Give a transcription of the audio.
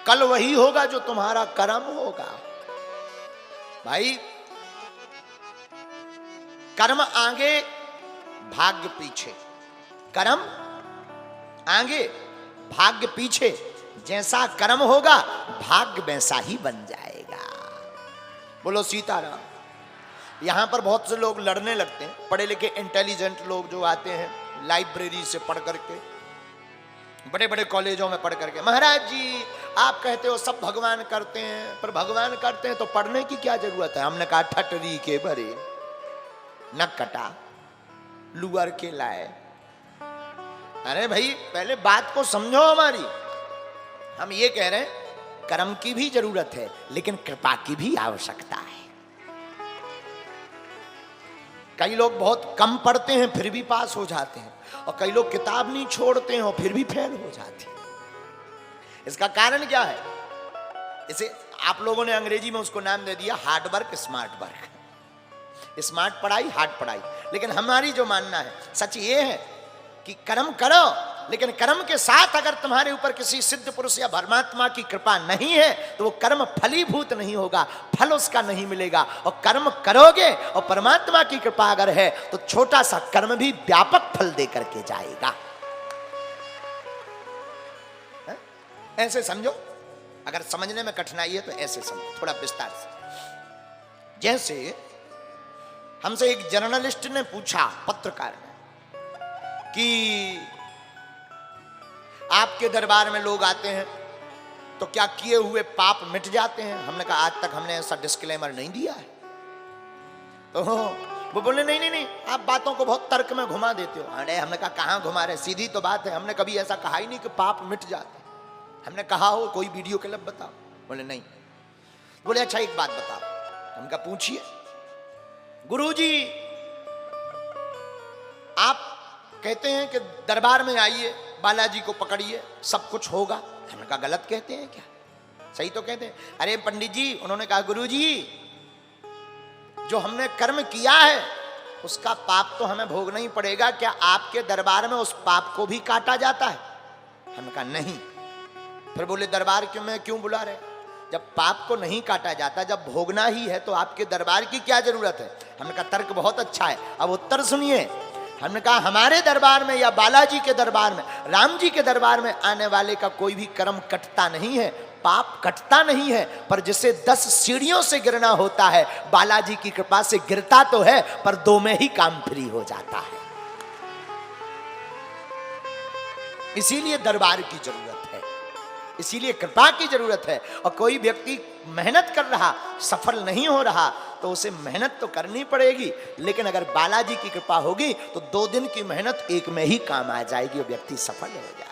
कल वही होगा जो तुम्हारा कर्म होगा। भाई कर्म आगे भाग्य पीछे, कर्म आगे भाग्य पीछे। जैसा कर्म होगा भाग्य वैसा ही बन जाएगा। बोलो सीताराम। यहां पर बहुत से लोग लड़ने लगते हैं, पढ़े लिखे इंटेलिजेंट लोग जो आते हैं लाइब्रेरी से पढ़ करके, बड़े बड़े कॉलेजों में पढ़ करके, महाराज जी आप कहते हो सब भगवान करते हैं, पर भगवान करते हैं तो पढ़ने की क्या जरूरत है। हमने कहा ठटरी के भरे न कटा लुअर के लाए। अरे भाई पहले बात को समझो हमारी। हम ये कह रहे हैं कर्म की भी जरूरत है लेकिन कृपा की भी आवश्यकता है। कई लोग बहुत कम पढ़ते हैं फिर भी पास हो जाते हैं, और कई लोग किताब नहीं छोड़ते हैं और फिर भी फेल हो जाते हैं। इसका कारण क्या है? इसे आप लोगों ने अंग्रेजी में उसको नाम दे दिया hard work smart work. Smart पढ़ाई हार्ड पढ़ाई। लेकिन हमारी जो मानना है, सच ये है कि कर्म करो, लेकिन कर्म के साथ अगर तुम्हारे ऊपर किसी सिद्ध पुरुष या परमात्मा की कृपा नहीं है तो वो कर्म फलीभूत नहीं होगा, फल उसका नहीं मिलेगा। और कर्म करोगे और परमात्मा की कृपा अगर है तो छोटा सा कर्म भी व्यापक फल दे करके जाएगा। ऐसे समझो, अगर समझने में कठिनाई है तो ऐसे समझो थोड़ा विस्तार से। जैसे हमसे एक जर्नलिस्ट ने पूछा, पत्रकार ने, कि आपके दरबार में लोग आते हैं तो क्या किए हुए पाप मिट जाते हैं? हमने कहा आज तक हमने ऐसा डिस्क्लेमर नहीं दिया है। तो वो बोले नहीं नहीं नहीं, आप बातों को बहुत तर्क में घुमा देते हो। अरे हमने कहा कहां घुमा रहे, सीधी तो बात है। हमने कभी ऐसा कहा ही नहीं कि पाप मिट जाते। हमने कहा हो कोई वीडियो क्लिप बताओ। बोले नहीं। बोले अच्छा एक बात बताओ। हमका पूछिए। गुरुजी आप कहते हैं कि दरबार में आइए, बालाजी को पकड़िए, सब कुछ होगा। हमने कहा गलत कहते हैं क्या? सही तो कहते हैं। अरे पंडित जी, उन्होंने कहा गुरुजी जो हमने कर्म किया है उसका पाप तो हमें भोगना ही पड़ेगा, क्या आपके दरबार में उस पाप को भी काटा जाता है? हमने कहा नहीं। फिर बोले दरबार में क्यों बुला रहे? जब पाप को नहीं काटा जाता, जब भोगना ही है तो आपके दरबार की क्या जरूरत है? हमने कहा तर्क बहुत अच्छा है, अब उत्तर सुनिए। हमने कहा हमारे दरबार में या बालाजी के दरबार में, राम जी के दरबार में आने वाले का कोई भी कर्म कटता नहीं है, पाप कटता नहीं है। पर जिसे 10 सीढ़ियों से गिरना होता है, बालाजी की कृपा से गिरता तो है पर 2 में ही काम फ्री हो जाता है। इसीलिए दरबार की जरूरत है, इसीलिए कृपा की जरूरत है। और कोई व्यक्ति मेहनत कर रहा, सफल नहीं हो रहा, तो उसे मेहनत तो करनी पड़ेगी, लेकिन अगर बालाजी की कृपा होगी तो 2 दिन की मेहनत 1 में ही काम आ जाएगी और व्यक्ति सफल हो जाएगा।